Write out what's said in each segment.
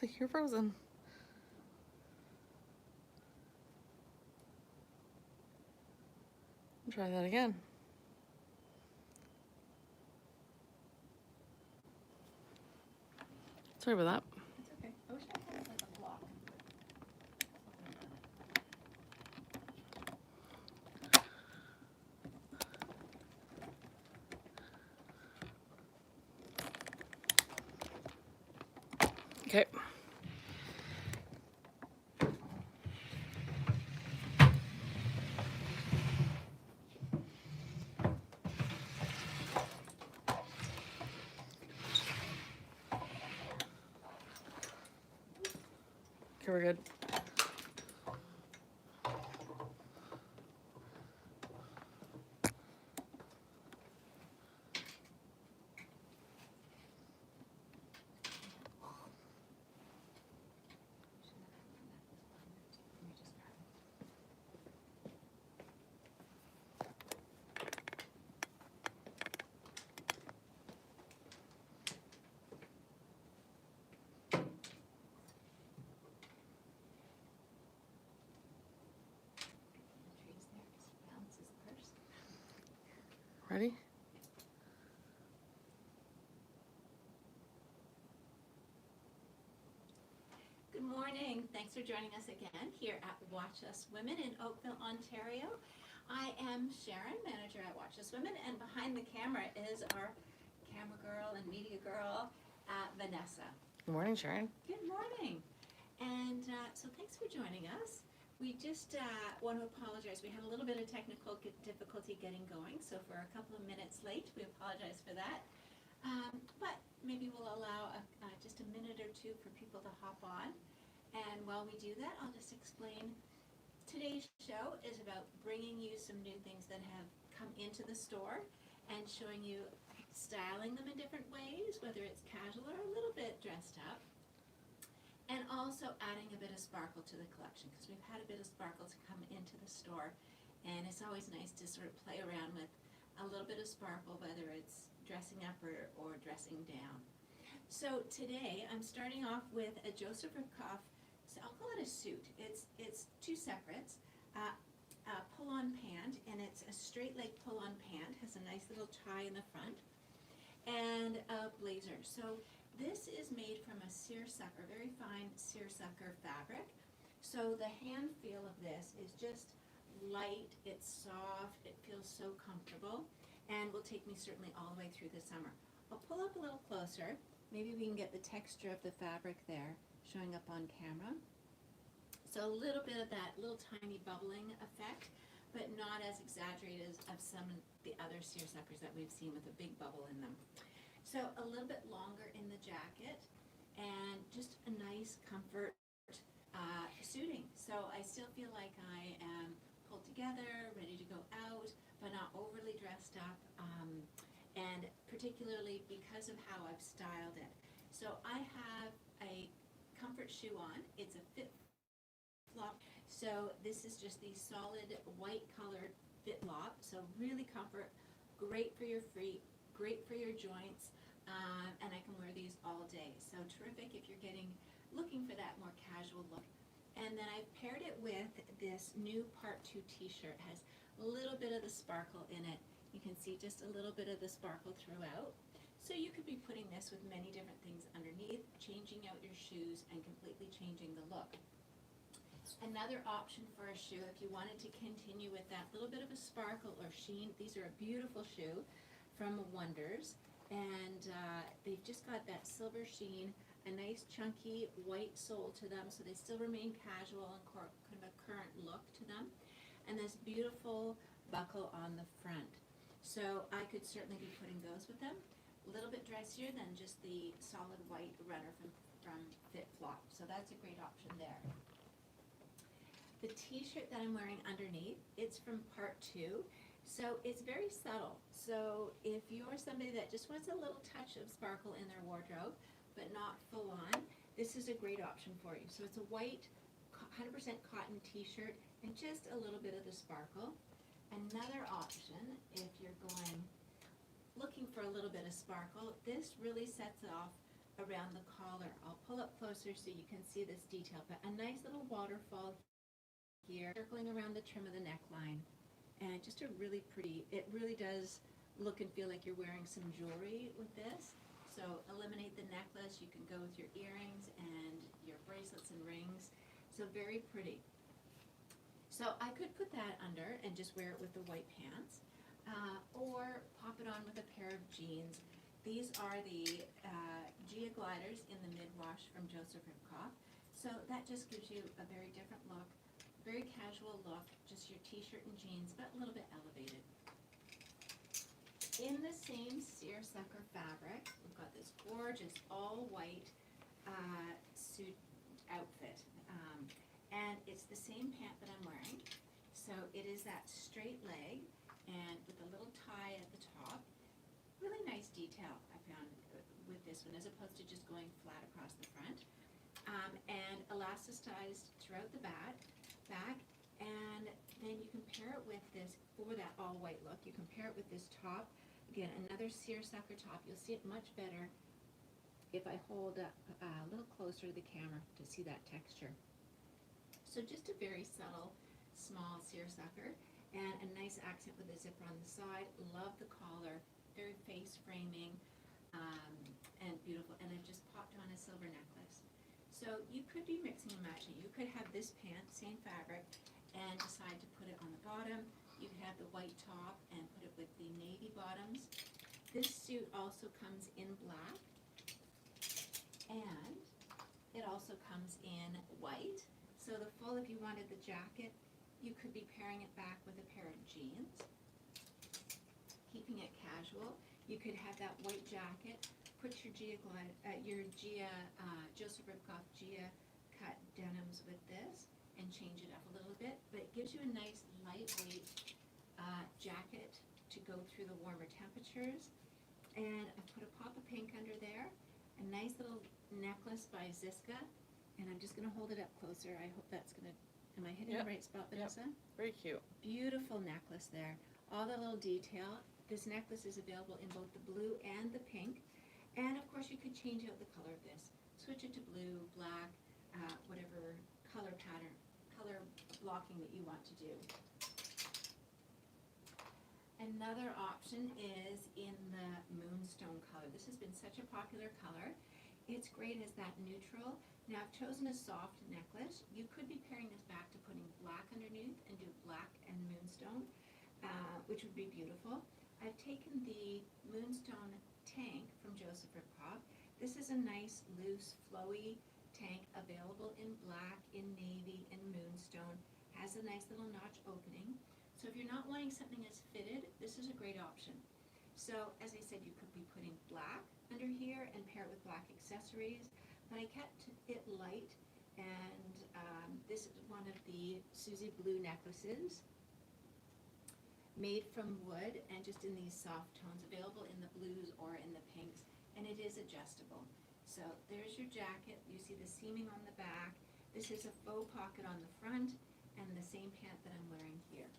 Ashley, you're frozen. Try that again. Sorry about that. It's okay. I wish I had like a block and put something on it. Okay. Okay, we're good. Ready? Good morning. Thanks for joining us again here at Watch Us Women in Oakville, Ontario. I am Sharon, manager at Watch Us Women, and behind the camera is our camera girl and media girl, Vanessa. Good morning, Sharon. Good morning. And so thanks for joining us. We just want to apologize. We had a little bit of technical difficulty getting going, so for a couple of minutes late, we apologize for that. But maybe we'll allow just a minute or two for people to hop on. And while we do that, I'll just explain. Today's show is about bringing you some new things that have come into the store and showing you styling them in different ways, whether it's casual or a little bit dressed up. And also adding a bit of sparkle to the collection, because we've had a bit of sparkle to come into the store. And it's always nice to sort of play around with a little bit of sparkle, whether it's dressing up or dressing down. So today I'm starting off with a Joseph Rakoff, so I'll call it a suit. It's two separates, a pull-on pant, and it's a straight leg pull-on pant, has a nice little tie in the front, and a blazer. So this is made from a seersucker, very fine seersucker fabric. So the hand feel of this is just light, it's soft, it feels so comfortable, and will take me certainly all the way through the summer. I'll pull up a little closer. Maybe we can get the texture of the fabric there showing up on camera. So a little bit of that little tiny bubbling effect, but not as exaggerated as of some of the other seersuckers that we've seen with a big bubble in them. So a little bit longer in the jacket, and just a nice comfort suiting. So I still feel like I am pulled together, ready to go out, but not overly dressed up, and particularly because of how I've styled it. So I have a comfort shoe on. It's a FitFlop. So this is just the solid white colored FitFlop. So really comfort, great for your feet, great for your joints. And I can wear these all day. So terrific if you're looking for that more casual look. And then I've paired it with this new Part 2 t-shirt. It has a little bit of the sparkle in it. You can see just a little bit of the sparkle throughout. So you could be putting this with many different things underneath, changing out your shoes and completely changing the look. Another option for a shoe, if you wanted to continue with that little bit of a sparkle or sheen, these are a beautiful shoe from Wonders. And they've just got that silver sheen, a nice chunky white sole to them, so they still remain casual and kind of a current look to them. And this beautiful buckle on the front. So I could certainly be putting those with them. A little bit dressier than just the solid white runner from FitFlop. So that's a great option there. The t-shirt that I'm wearing underneath, it's from Part 2. So it's very subtle. So if you're somebody that just wants a little touch of sparkle in their wardrobe, but not full on, this is a great option for you. So it's a white 100% cotton t-shirt and just a little bit of the sparkle. Another option, if you're looking for a little bit of sparkle, this really sets off around the collar. I'll pull up closer so you can see this detail, but a nice little waterfall here, circling around the trim of the neckline, and just a really pretty, it really does look and feel like you're wearing some jewelry with this. So eliminate the necklace, you can go with your earrings and your bracelets and rings. So very pretty. So I could put that under and just wear it with the white pants, or pop it on with a pair of jeans. These are the Gia gliders in the mid-wash from Joseph Ribkoff. So that just gives you a very different look, very casual look, just your t-shirt and jeans, but a little bit elevated. In the same seersucker fabric, we've got this gorgeous all-white suit outfit. And it's the same pant that I'm wearing. So it is that straight leg and with a little tie at the top. Really nice detail I found with this one, as opposed to just going flat across the front. And elasticized throughout the back. And then you can pair it with this, for that all-white look, you can pair it with this top. Again, another seersucker top. You'll see it much better if I hold up a little closer to the camera to see that texture. So just a very subtle, small seersucker, and a nice accent with a zipper on the side. Love the collar, very face framing, and beautiful. And I've just popped on a silver necklace. So you could be mixing and matching. You could have this pant, same fabric, and decide to put it on the bottom. You could have the white top and put it with the navy bottoms. This suit also comes in black, and it also comes in white. So the full, if you wanted the jacket, you could be pairing it back with a pair of jeans, keeping it casual. You could have that white jacket, put your Joseph Ribkoff Gia cut denims with this, and change it up a little bit. But it gives you a nice lightweight jacket to go through the warmer temperatures. And I put a pop of pink under there, a nice little necklace by Ziska. And I'm just going to hold it up closer. I hope that's going to, am I hitting the right spot, Vanessa? Very cute. Beautiful necklace there. All the little detail. This necklace is available in both the blue and the pink. And of course you could change out the color of this. Switch it to blue, black, whatever color pattern, color blocking that you want to do. Another option is in the moonstone color. This has been such a popular color. It's great as that neutral. Now I've chosen a soft necklace. You could be pairing this back to putting black underneath and do black and moonstone, which would be beautiful. I've taken the moonstone tank from Joseph Ribkoff. This is a nice, loose, flowy tank available in black, in navy, and moonstone. Has a nice little notch opening. So if you're not wanting something as fitted, this is a great option. So as I said, you could be putting black under here and pair it with black accessories. But I kept it light, and this is one of the Susie Blue necklaces, made from wood and just in these soft tones, available in the blues or in the pinks, and it is adjustable. So there's your jacket. You see the seaming on the back. This is a faux pocket on the front, and the same pant that I'm wearing here.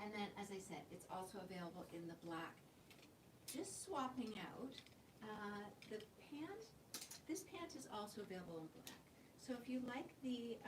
And then, as I said, it's also available in the black. Just swapping out the pant. This pant is also available in black. So if you like the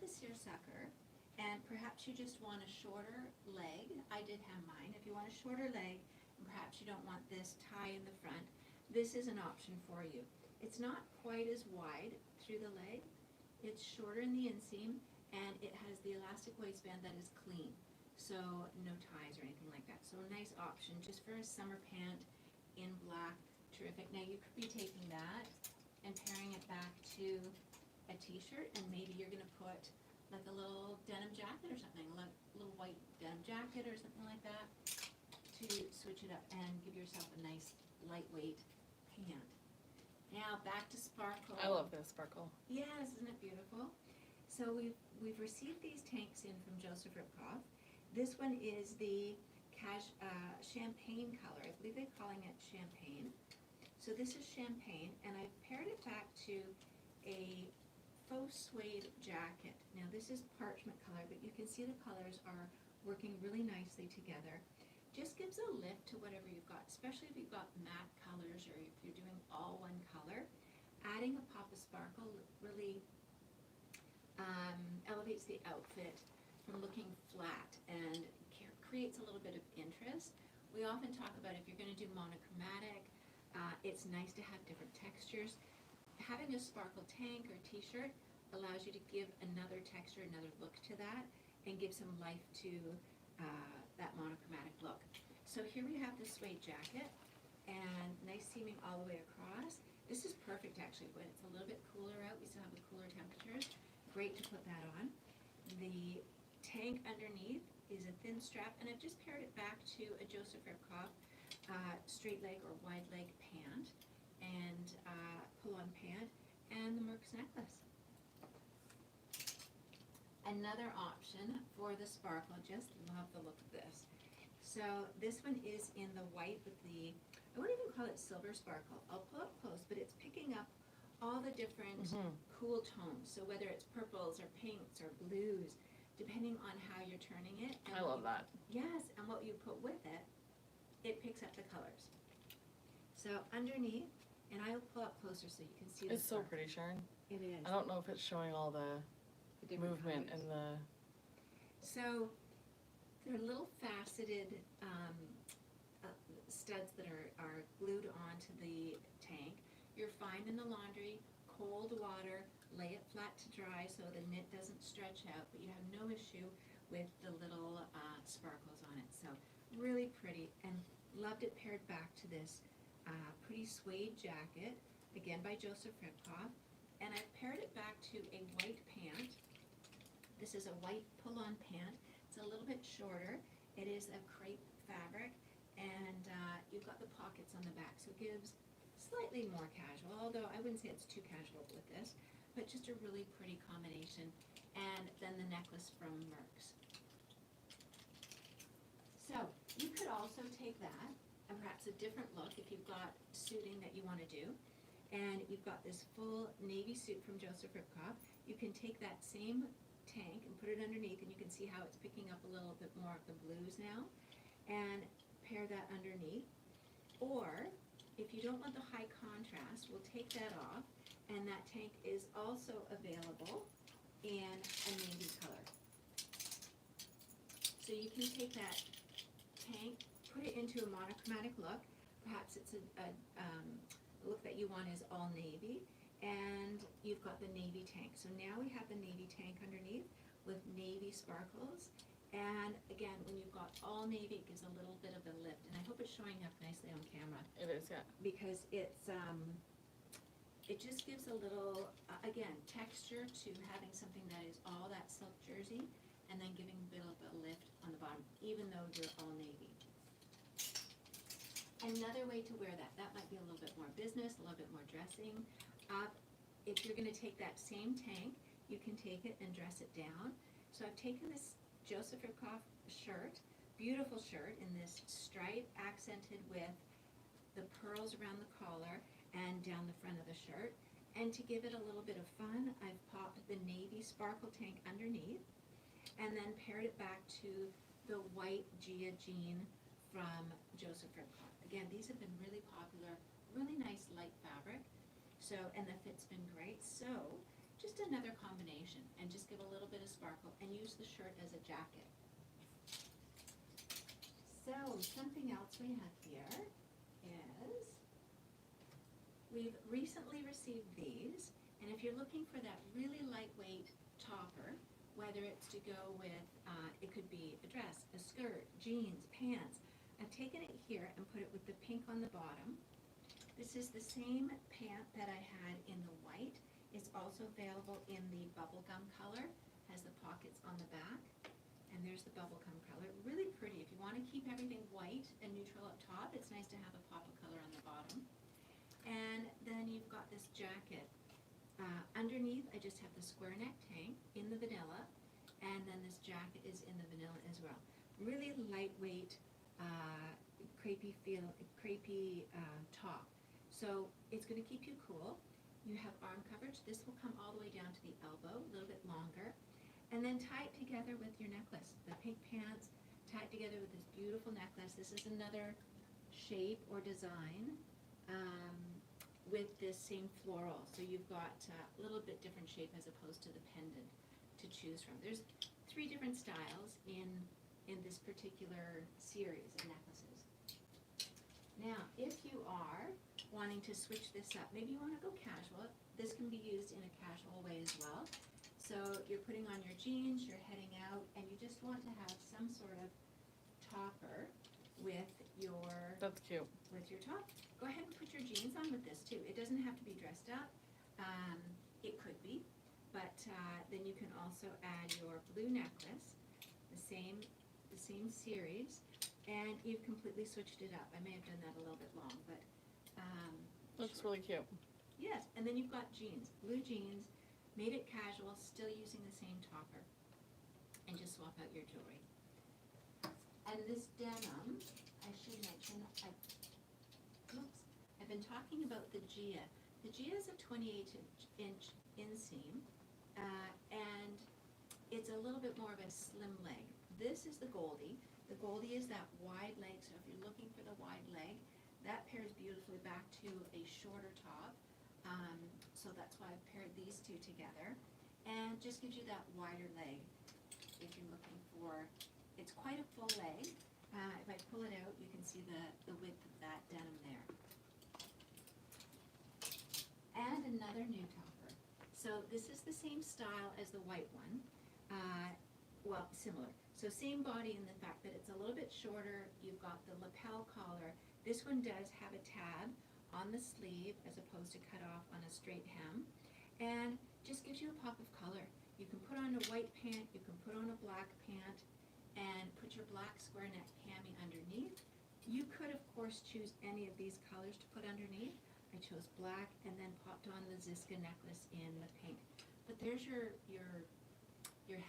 seersucker, and perhaps you just want a shorter leg, I did have mine. If you want a shorter leg, and perhaps you don't want this tie in the front, this is an option for you. It's not quite as wide through the leg. It's shorter in the inseam, and it has the elastic waistband that is clean. So no ties or anything like that. So a nice option just for a summer pant in black. Terrific. Now you could be taking that and pairing it back to a t-shirt, and maybe you're going to put like a little denim jacket or something, a little white denim jacket or something like that, to switch it up and give yourself a nice lightweight pant. Now back to sparkle. I love this sparkle. Yes, isn't it beautiful? So we've received these tanks in from Joseph Ribkoff. This one is the champagne color. I believe they're calling it champagne. So this is champagne, and I've paired it back to a faux suede jacket. Now this is parchment color, but you can see the colors are working really nicely together. Just gives a lift to whatever you've got, especially if you've got matte colors adding a pop of sparkle really elevates the outfit from looking flat and creates a little bit of interest. We often talk about if you're going to do monochromatic, it's nice to have different textures. Having a sparkle tank or t-shirt allows you to give another texture, another look to that, and give some life to that monochromatic look. So here we have the suede jacket, and nice seaming all the way across. This is perfect actually when it's a little bit cooler out. We still have the cooler temperatures. Great to put that on. The tank underneath is a thin strap, and I've just paired it back to a Joseph Ribkoff straight leg or wide leg pant and pull-on pant and the Merck's necklace. Another option for the sparkle, just love the look of this. So this one is in the white with the, I wouldn't even call it silver sparkle. I'll pull up close, but it's picking up all the different cool tones. So whether it's purples or pinks or blues, depending on how you're turning it. And I love that. Yes, and what you put with it, it picks up the colors. So underneath, and I'll pull up closer so you can see the It's so sparkle. pretty, Sharon. It is. I don't know if it's showing all the different movement colors. and the. So they're little faceted studs that are glued onto the tank. You're fine in the laundry, cold water, lay it flat to dry so the knit doesn't stretch out, but you have no issue with the little sparkles on it. So really pretty, and loved it paired back to this pretty suede jacket, again by Joseph Ribkoff. And I've paired it back to a white pant. This is a white pull-on pant. It's a little bit shorter. It is a crepe fabric, and you've got the pockets on the back, so it gives slightly more casual, although I wouldn't say it's too casual with this, but just a really pretty combination. And then the necklace from Merck's. So you could also take that, and perhaps a different look if you've got suiting that you want to do, and you've got this full navy suit from Joseph Ribkoff. You can take that same tank and put it underneath, and you can see how it's picking up a little bit more of the blues now, and pair that underneath. Or if you don't want the high contrast, we'll take that off, and that tank is also available in a navy color. So you can take that tank, put it into a monochromatic look. Perhaps it's a look that you want is all navy, and you've got the navy tank. So now we have the navy tank underneath with navy sparkles. And again, when you've got all navy, it gives a little bit of a lift. And I hope it's showing up nicely on camera. It is, yeah. Because it's, it just gives a little, again, texture to having something that is all that silk jersey, and then giving a bit of a lift on the bottom, even though you're all navy. Another way to wear that might be a little bit more business, a little bit more dressing up. If you're gonna take that same tank, you can take it and dress it down. So I've taken this Joseph Ribkoff shirt, beautiful shirt in this stripe accented with the pearls around the collar and down the front of the shirt. And to give it a little bit of fun, I've popped the navy sparkle tank underneath and then paired it back to the white Gia jean from Joseph Ribkoff. Again, these have been really popular, really nice light fabric. So, and the fit's been great. So, just another combination, and just give a little bit of sparkle and use the shirt as a jacket. So, something else we have here is, we've recently received these, and if you're looking for that really lightweight topper, whether it's to go with, it could be a dress, a skirt, jeans, pants, I've taken it here and put it with the pink on the bottom. This is the same pant that I had in the white. It's also available in the bubblegum color, has the pockets on the back, and there's the bubblegum color. Really pretty. If you want to keep everything white and neutral up top, it's nice to have a pop of color on the bottom. And then you've got this jacket. Underneath, I just have the square neck tank in the vanilla, and then this jacket is in the vanilla as well. Really lightweight, crepey top. So it's going to keep you cool. You have arm coverage. This will come all the way down to the elbow, a little bit longer. And then tie it together with your necklace. The pink pants, tie it together with this beautiful necklace. This is another shape or design with with this same floral. So you've got a little bit different shape as opposed to the pendant to choose from. There's 3 different styles in this particular series of necklaces. Now, if you are wanting to switch this up, maybe you want to go casual. This can be used in a casual way as well. So you're putting on your jeans, you're heading out, and you just want to have some sort of topper with your That's cute. top. Go ahead and put your jeans on with this too. It doesn't have to be dressed up. It could be, but then you can also add your blue necklace, the same series, and you've completely switched it up. I may have done that a little bit long, but Looks really cute. yes. And then you've got jeans, blue jeans, made it casual, still using the same topper, and just swap out your jewelry. And this denim, I should mention, I've been talking about the Gia. The Gia is a 28-inch inseam, and it's a little bit more of a slim leg. This is the Goldie. The Goldie is that wide leg, so if you're looking for the wide leg, that pairs beautifully back to a shorter top. So that's why I've paired these 2 together, and just gives you that wider leg if you're looking for. It's quite a full leg. If I pull it out, you can see the width of that denim there. And another new topper. So this is the same style as the white one. Well, similar. So same body in the fact that it's a little bit shorter. You've got the lapel collar. This one does have a tab on the sleeve as opposed to cut off on a straight hem, and just gives you a pop of color. You can put on a white pant, you can put on a black pant, and put your black square neck cami underneath. You could, of course, choose any of these colors to put underneath. I chose black and then popped on the Ziska necklace in the pink. But there's your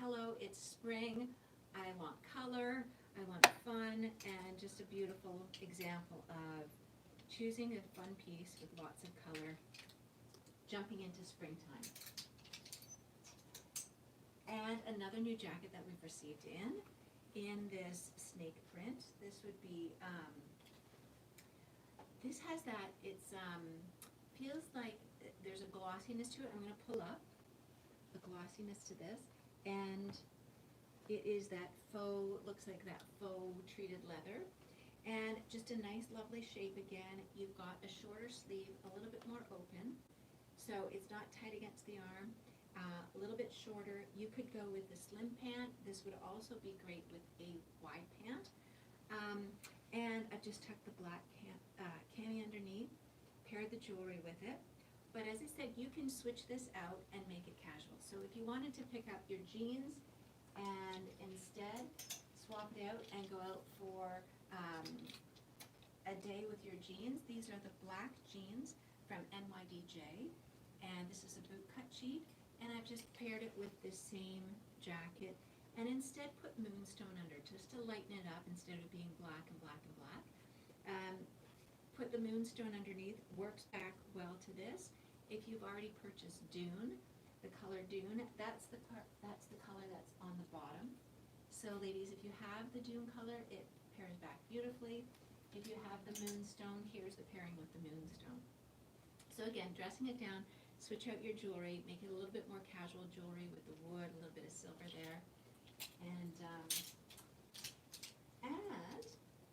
hello, it's spring, I want color, I want fun, and just a beautiful example of choosing a fun piece with lots of color, jumping into springtime. And another new jacket that we've received in this snake print. This would be, this has that, it's, feels like there's a glossiness to it. I'm gonna pull up the glossiness to this, and it is that faux, looks like that faux treated leather. And just a nice, lovely shape again. You've got a shorter sleeve, a little bit more open, so it's not tight against the arm. A little bit shorter. You could go with the slim pant. This would also be great with a wide pant. And I've just tucked the black cami underneath, paired the jewelry with it. But as I said, you can switch this out and make it casual. So if you wanted to pick up your jeans and instead swap it out and go out for a day with your jeans, these are the black jeans from NYDJ, and this is a boot cut sheet, and I've just paired it with this same jacket, and instead put moonstone under, just to lighten it up instead of being black and black and black. Put the moonstone underneath, works back well to this. If you've already purchased Dune, the color Dune, that's the color that's on the bottom. So ladies, if you have the Dune color, it pairs back beautifully. If you have the moonstone, here's the pairing with the moonstone. So again, dressing it down, switch out your jewelry, make it a little bit more casual jewelry with the wood, a little bit of silver there. And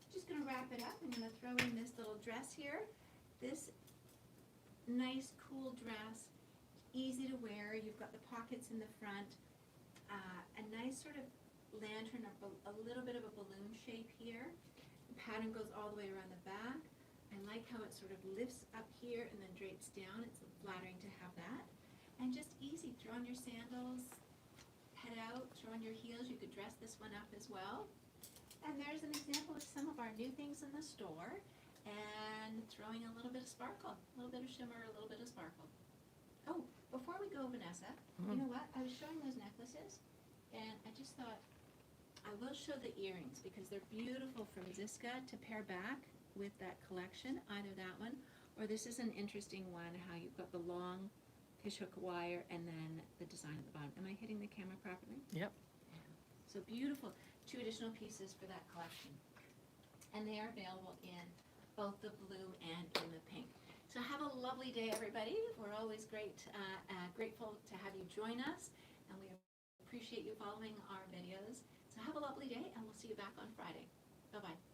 just gonna wrap it up. I'm gonna throw in this little dress here. This nice, cool dress, easy to wear. You've got the pockets in the front, a nice sort of lantern, a little bit of a balloon shape here. The pattern goes all the way around the back. I like how it sort of lifts up here and then drapes down. It's flattering to have that. And just easy, throw on your sandals, head out, throw on your heels. You could dress this one up as well. And there's an example of some of our new things in the store, and throwing a little bit of sparkle, a little bit of shimmer, a little bit of sparkle. Oh, before we go, Vanessa, you know what? I was showing those necklaces, and I just thought I will show the earrings because they're beautiful from Ziska to pair back with that collection, either that one, or this is an interesting one, how you've got the long fishhook wire and then the design at the bottom. Am I hitting the camera properly? Yep. So beautiful. 2 additional pieces for that collection. And they are available in both the blue and in the pink. So have a lovely day, everybody. We're always grateful to have you join us, and we appreciate you following our videos. So have a lovely day, and we'll see you back on Friday. Bye-bye.